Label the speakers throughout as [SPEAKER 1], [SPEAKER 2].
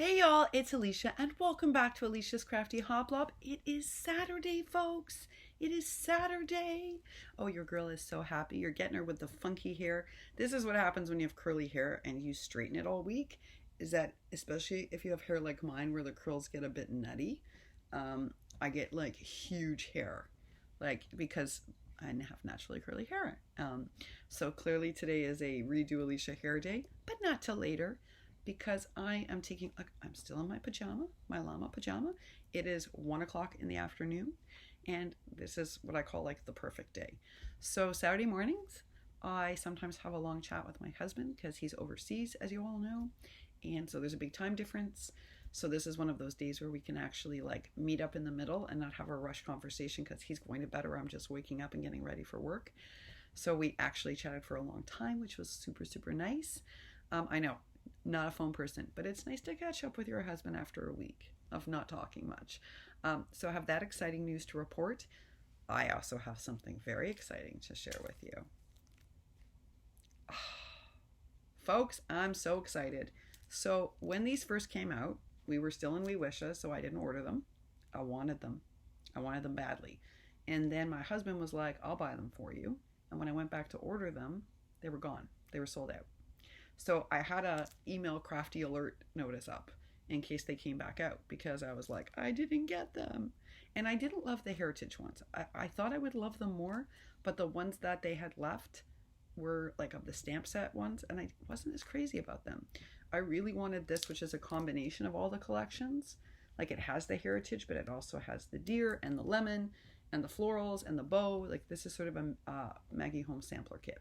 [SPEAKER 1] Hey y'all, it's Alicia and welcome back to Alicia's Crafty Hoplob. It is Saturday, folks. It is Saturday. Oh, your girl is so happy. You're getting her with the funky hair. This is what happens when you have curly hair and you straighten it all week. Is that, especially if you have hair like mine where the curls get a bit nutty, I get like huge hair. Like, because I have naturally curly hair. So clearly today is a redo Alicia hair day, but not till later. Because I am taking, look, I'm still in my pajama, my llama pajama. It is 1 o'clock in the afternoon, and this is what I call like the perfect day. So Saturday mornings, I sometimes have a long chat with my husband because he's overseas, as you all know, and so there's a big time difference. So this is one of those days where we can actually like meet up in the middle and not have a rush conversation because he's going to bed or I'm just waking up and getting ready for work. So we actually chatted for a long time, which was super, super nice. I know. Not a phone person, but it's nice to catch up with your husband after a week of not talking much. So I have that exciting news to report. I also have something very exciting to share with you. Folks, I'm so excited. So when these first came out, we were still in We Wishes, so I didn't order them. I wanted them. I wanted them badly. And then my husband was like, I'll buy them for you. And when I went back to order them, they were gone. They were sold out. So I had a email crafty alert notice up in case they came back out because I was like, I didn't get them. And I didn't love the heritage ones. I thought I would love them more, but the ones that they had left were like of the stamp set ones, and I wasn't as crazy about them. I really wanted this, which is a combination of all the collections. Like it has the heritage, but it also has the deer and the lemon and the florals and the bow. Like this is sort of a Maggie home sampler kit.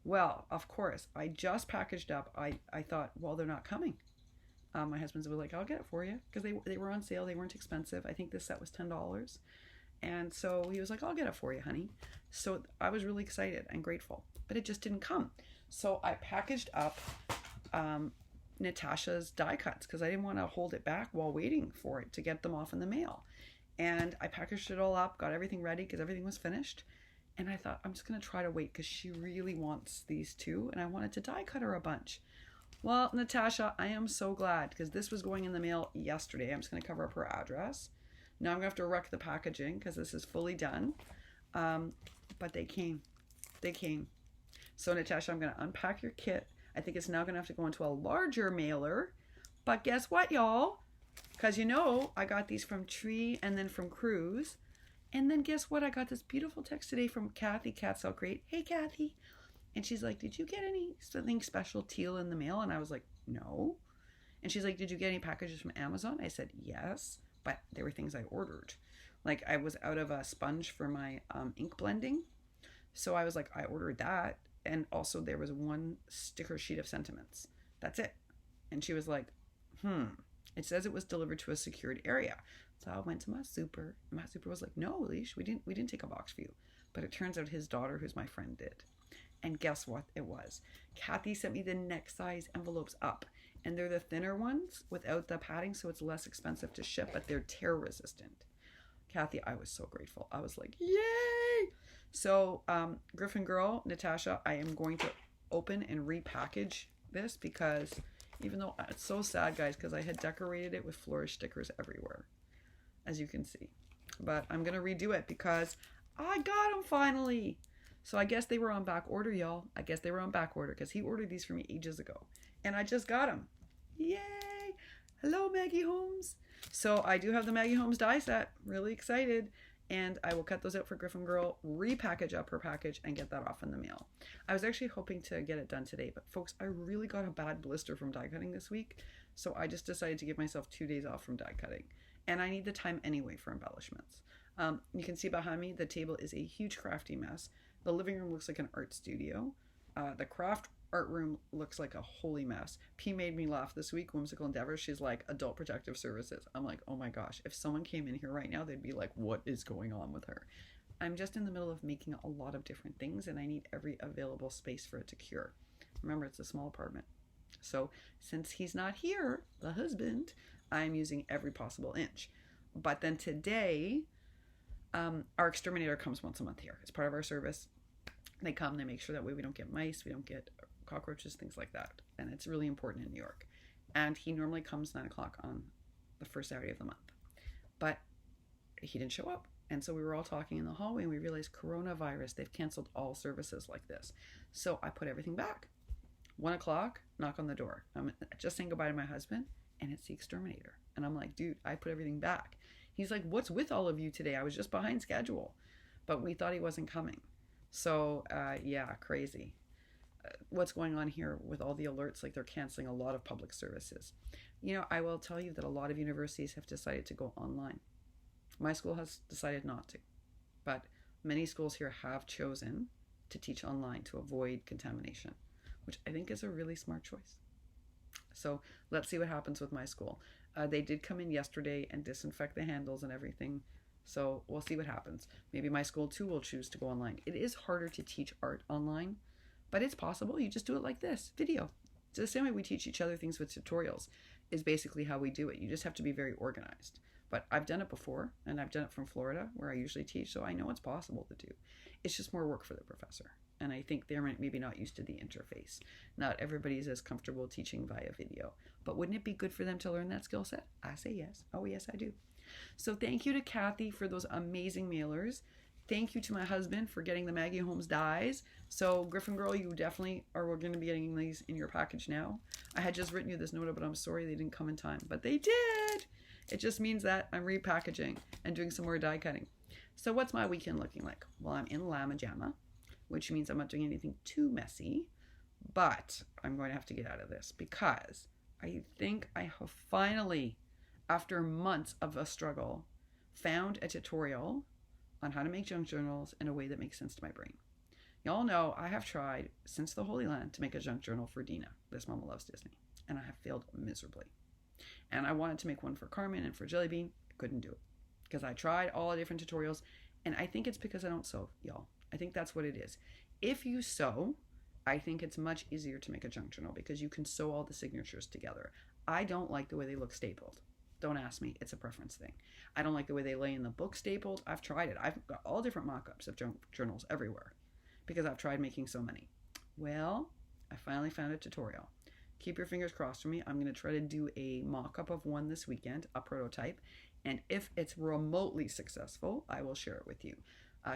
[SPEAKER 1] Well, of course, I just packaged up. I thought, well, they're not coming. My husband's like, I'll get it for you because they were on sale. They weren't expensive. I think this set was $10. And so he was like, I'll get it for you, honey. So I was really excited and grateful, but it just didn't come. So I packaged up Natasha's die cuts because I didn't want to hold it back while waiting for it to get them off in the mail. And I packaged it all up, got everything ready because everything was finished. And I thought, I'm just going to try to wait because she really wants these too. And I wanted to die cut her a bunch. Well, Natasha, I am so glad because this was going in the mail yesterday. I'm just going to cover up her address. Now I'm going to have to wreck the packaging because this is fully done. But they came. They came. So Natasha, I'm going to unpack your kit. I think it's now going to have to go into a larger mailer. But guess what, y'all? Because you know, I got these from Tree and then from Cruise. And then guess what? I got this beautiful text today from Kathy, Katzel. Great. Hey, Kathy. And she's like, did you get something special teal in the mail? And I was like, no. And she's like, did you get any packages from Amazon? I said, yes, but they were things I ordered. Like I was out of a sponge for my ink blending. So I was like, I ordered that. And also there was one sticker sheet of sentiments. That's it. And she was like, it says it was delivered to a secured area. So I went to my super. My super was like, no, Leash, we didn't take a box for you. But it turns out his daughter, who's my friend, did. And guess what it was? Kathy sent me the next size envelopes up. And they're the thinner ones without the padding, so it's less expensive to ship, but they're tear resistant. Kathy, I was so grateful. I was like, yay! So, Griffin Girl, Natasha, I am going to open and repackage this because even though it's so sad, guys, because I had decorated it with flourish stickers everywhere, as you can see. But I'm going to redo it because I got them finally. So I guess they were on back order, y'all. I guess they were on back order because he ordered these for me ages ago. And I just got them. Yay! Hello, Maggie Holmes. So I do have the Maggie Holmes die set. Really excited. And I will cut those out for Griffin Girl, repackage up her package, and get that off in the mail. I was actually hoping to get it done today, but folks, I really got a bad blister from die cutting this week. So I just decided to give myself 2 days off from die cutting. And I need the time anyway for embellishments. You can see behind me, the table is a huge crafty mess. The living room looks like an art studio. The craft art room looks like a holy mess. P made me laugh this week, Whimsical Endeavors. She's like, Adult Protective Services. I'm like, oh my gosh, if someone came in here right now, they'd be like, what is going on with her? I'm just in the middle of making a lot of different things and I need every available space for it to cure. Remember, it's a small apartment. So since he's not here, the husband, I'm using every possible inch. But then today, our exterminator comes once a month here. It's part of our service. They come, they make sure that way we don't get mice, we don't get cockroaches, things like that. And it's really important in New York. And he normally comes 9 o'clock on the first Saturday of the month. But he didn't show up. And so we were all talking in the hallway and we realized coronavirus, they've canceled all services like this. So I put everything back. 1 o'clock, knock on the door. I'm just saying goodbye to my husband, and it's the exterminator. And I'm like, dude, I put everything back. He's like, what's with all of you today? I was just behind schedule. But we thought he wasn't coming. So, yeah, crazy. What's going on here with all the alerts, like they're canceling a lot of public services. I will tell you that a lot of universities have decided to go online. My school has decided not to. But many schools here have chosen to teach online to avoid contamination, which I think is a really smart choice. So let's see what happens with my school. They did come in yesterday and disinfect the handles and everything. So we'll see what happens. Maybe my school too will choose to go online. It is harder to teach art online, but it's possible. You just do it like this, video. It's the same way we teach each other things with tutorials is basically how we do it. You just have to be very organized. But I've done it before, and I've done it from Florida where I usually teach, so I know it's possible to do. It's just more work for the professor. And I think they're maybe not used to the interface. Not everybody's as comfortable teaching via video. But wouldn't it be good for them to learn that skill set? I say yes. Oh, yes, I do. So thank you to Kathy for those amazing mailers. Thank you to my husband for getting the Maggie Holmes dies. So Griffin Girl, you definitely are going to be getting these in your package now. I had just written you this note, but I'm sorry they didn't come in time. But they did! It just means that I'm repackaging and doing some more die cutting. So what's my weekend looking like? Well, I'm in Llama Jamma, which means I'm not doing anything too messy, but I'm going to have to get out of this because I think I have finally, after months of a struggle, found a tutorial on how to make junk journals in a way that makes sense to my brain. Y'all know I have tried since the Holy Land to make a junk journal for Dina, This Mama Loves Disney, and I have failed miserably. And I wanted to make one for Carmen and for Jellybean. I couldn't do it because I tried all the different tutorials, and I think it's because I don't sew, y'all. I think that's what it is. If you sew, I think it's much easier to make a junk journal because you can sew all the signatures together. I don't like the way they look stapled. Don't ask me. It's a preference thing. I don't like the way they lay in the book stapled. I've tried it. I've got all different mock-ups of junk journals everywhere because I've tried making so many. Well, I finally found a tutorial. Keep your fingers crossed for me. I'm going to try to do a mock-up of one this weekend, a prototype. And if it's remotely successful, I will share it with you.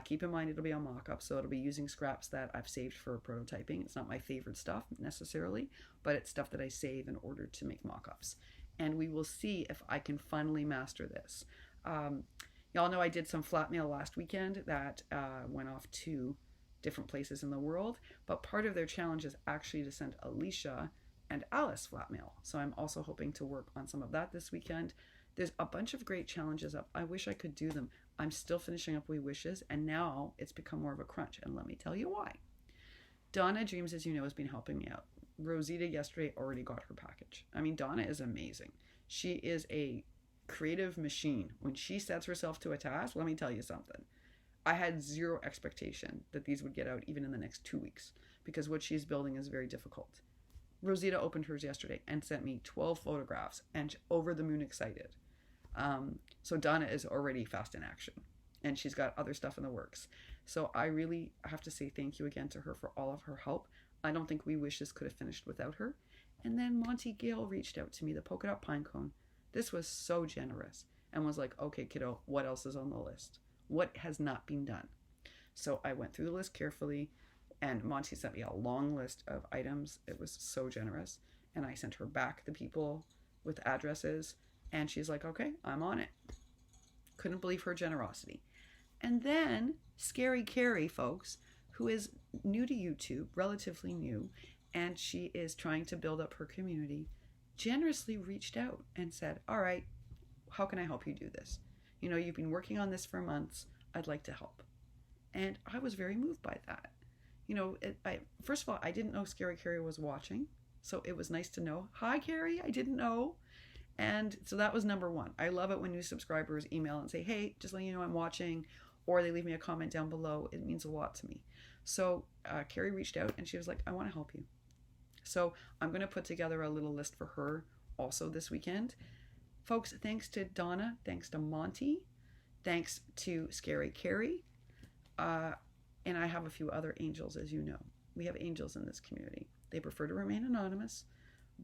[SPEAKER 1] Keep in mind it'll be a mock-up, so it'll be using scraps that I've saved for prototyping. It's not my favorite stuff necessarily, but it's stuff that I save in order to make mock-ups. And we will see if I can finally master this. Y'all know I did some flat mail last weekend that went off to different places in the world, but part of their challenge is actually to send Alicia and Alice flat mail. So I'm also hoping to work on some of that this weekend. There's a bunch of great challenges up. I wish I could do them. I'm still finishing up We Wishes, and now it's become more of a crunch, and let me tell you why. Donna Dreams, as you know, has been helping me out. Rosita yesterday already got her package. I mean, Donna is amazing. She is a creative machine. When she sets herself to a task, let me tell you something. I had zero expectation that these would get out even in the next 2 weeks because what she's building is very difficult. Rosita opened hers yesterday and sent me 12 photographs and over the moon excited. So Donna is already fast in action and she's got other stuff in the works. So I really have to say thank you again to her for all of her help. I don't think We Wishes could have finished without her. And then Monti Gale reached out to me, the polka dot pinecone. This was so generous and was like, okay, kiddo, what else is on the list? What has not been done? So I went through the list carefully and Monty sent me a long list of items. It was so generous. And I sent her back the people with addresses and she's like, okay, I'm on it. Couldn't believe her generosity. And then Scary Carrie, folks, who is new to YouTube, relatively new, and she is trying to build up her community, generously reached out and said, all right, how can I help you do this? You know, you've been working on this for months. I'd like to help. And I was very moved by that. You know, first of all, I didn't know Scary Carrie was watching. So it was nice to know. Hi, Carrie, I didn't know. And so that was number one. I love it when new subscribers email and say, hey, just letting you know I'm watching. Or they leave me a comment down below. It means a lot to me. So Carrie reached out and she was like, I want to help you. So I'm going to put together a little list for her also this weekend. Folks, thanks to Donna, thanks to Monty, thanks to Scary Carrie, and I have a few other angels, as you know. We have angels in this community. They prefer to remain anonymous,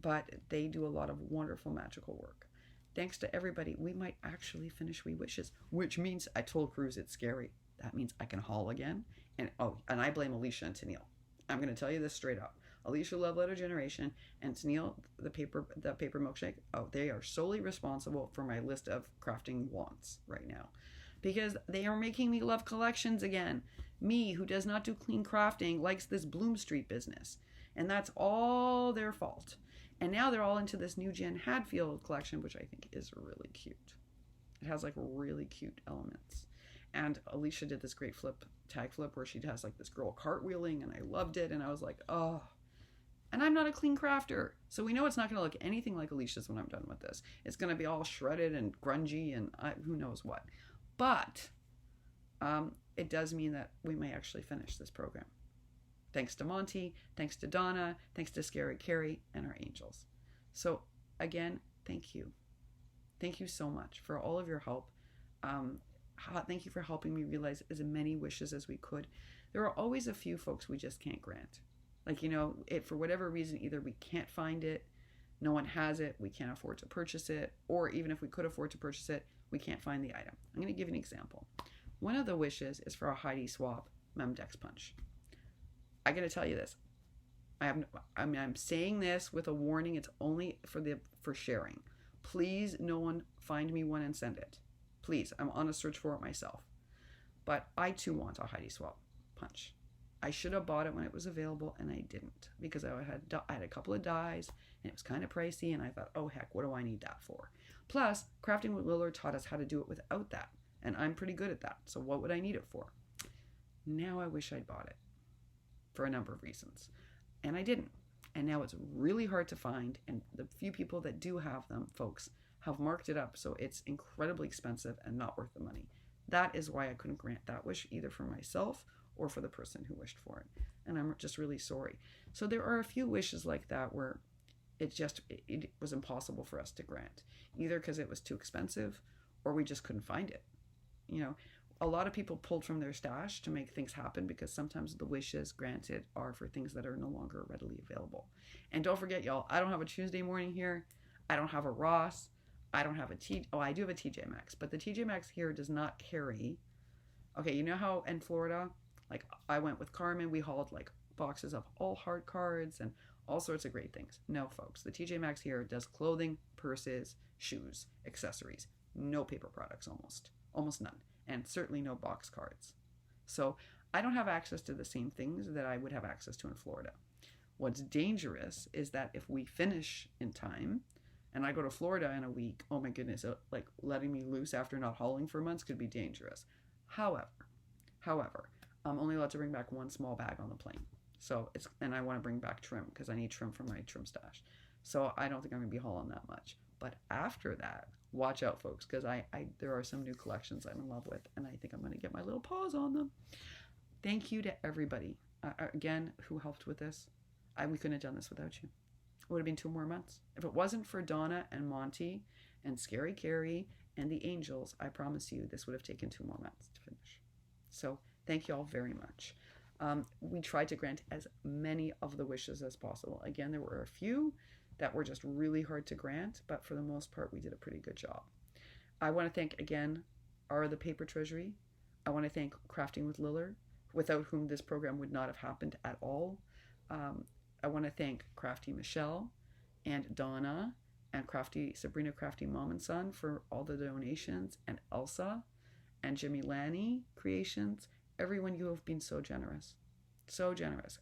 [SPEAKER 1] but they do a lot of wonderful magical work. Thanks to everybody, we might actually finish We Wishes, which means I told Cruz it's scary. That means I can haul again. And I blame Alicia and Tennille. I'm going to tell you this straight up. Alicia Love Letter Generation and Tennille, the paper milkshake, they are solely responsible for my list of crafting wants right now. Because they are making me love collections again. Me, who does not do clean crafting, likes this Bloom Street business. And that's all their fault. And now they're all into this new Jen Hadfield collection, which I think is really cute. It has like really cute elements. And Alicia did this great tag flip where she has like this girl cartwheeling, and I loved it. And I was like, oh. And I'm not a clean crafter. So we know it's not going to look anything like Alicia's when I'm done with this. It's going to be all shredded and grungy and who knows what. But it does mean that we may actually finish this program. Thanks to Monty, thanks to Donna, thanks to Scary Carrie and our angels. So again, thank you. Thank you so much for all of your help. Thank you for helping me realize as many wishes as we could. There are always a few folks we just can't grant. Like, for whatever reason, either we can't find it, no one has it, we can't afford to purchase it, or even if we could afford to purchase it, we can't find the item. I'm going to give you an example. One of the wishes is for a Heidi Swapp Memdex punch. I got to tell you this. I'm saying this with a warning. It's only for sharing. Please, no one find me one and send it. Please, I'm on a search for it myself. But I too want a Heidi Swapp punch. I should have bought it when it was available, and I didn't because I had a couple of dies, and it was kind of pricey, and I thought, oh heck, what do I need that for? Plus, Crafting with Lillard taught us how to do it without that, and I'm pretty good at that, so what would I need it for? Now I wish I'd bought it for a number of reasons, and I didn't, and now it's really hard to find, and the few people that do have them, folks, have marked it up, so it's incredibly expensive and not worth the money. That is why I couldn't grant that wish either for myself or for the person who wished for it. And I'm just really sorry. So there are a few wishes like that where it was impossible for us to grant, either because it was too expensive or we just couldn't find it. A lot of people pulled from their stash to make things happen because sometimes the wishes granted are for things that are no longer readily available. And don't forget, y'all, I don't have a Tuesday morning here. I don't have a Ross. I don't have I do have a TJ Maxx, but the TJ Maxx here does not carry. Okay, you know how in Florida, like I went with Carmen, we hauled like boxes of all hard cards and all sorts of great things. No, folks, the TJ Maxx here does clothing, purses, shoes, accessories, no paper products, almost none, and certainly no box cards. So I don't have access to the same things that I would have access to in Florida. What's dangerous is that if we finish in time and I go to Florida in a week, oh my goodness, like letting me loose after not hauling for months could be dangerous. However, I'm only allowed to bring back one small bag on the plane. And I want to bring back trim because I need trim for my trim stash. So I don't think I'm going to be hauling that much. But after that, watch out, folks, because there are some new collections I'm in love with, and I think I'm going to get my little paws on them. Thank you to everybody, again, who helped with this. We couldn't have done this without you. It would have been 2 more months. If it wasn't for Donna and Monty and Scary Carrie and the Angels, I promise you this would have taken 2 more months to finish. So thank you all very much. We tried to grant as many of the wishes as possible. Again, there were a few that were just really hard to grant, but for the most part, we did a pretty good job. I want to thank, again, the Paper Treasury. I want to thank Crafting with Lillard, without whom this program would not have happened at all. I want to thank Crafty Michelle and Donna and Sabrina Crafty Mom and Son for all the donations, and Elsa and Jimmy Lanny Creations. Everyone, you have been so generous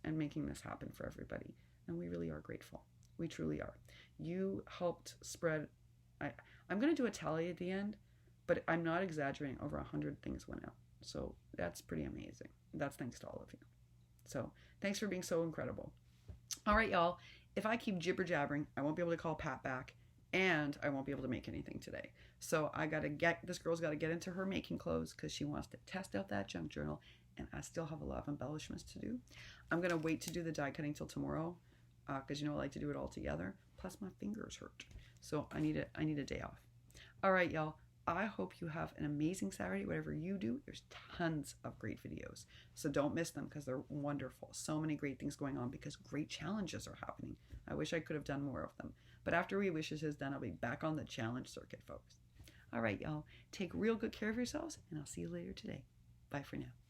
[SPEAKER 1] and making this happen for everybody. And we really are grateful. We truly are. You helped spread. I'm going to do a tally at the end, but I'm not exaggerating. Over 100 things went out. So that's pretty amazing. That's thanks to all of you. So thanks for being so incredible. All right, y'all. If I keep jibber jabbering, I won't be able to call Pat back, and I won't be able to make anything today. So this girl's got to get into her making clothes because she wants to test out that junk journal, and I still have a lot of embellishments to do. I'm going to wait to do the die cutting till tomorrow because I like to do it all together. Plus my fingers hurt. So I need a day off. All right, y'all. I hope you have an amazing Saturday. Whatever you do, there's tons of great videos. So don't miss them because they're wonderful. So many great things going on because great challenges are happening. I wish I could have done more of them. But after We Wishes is done, I'll be back on the challenge circuit, folks. All right, y'all. Take real good care of yourselves, and I'll see you later today. Bye for now.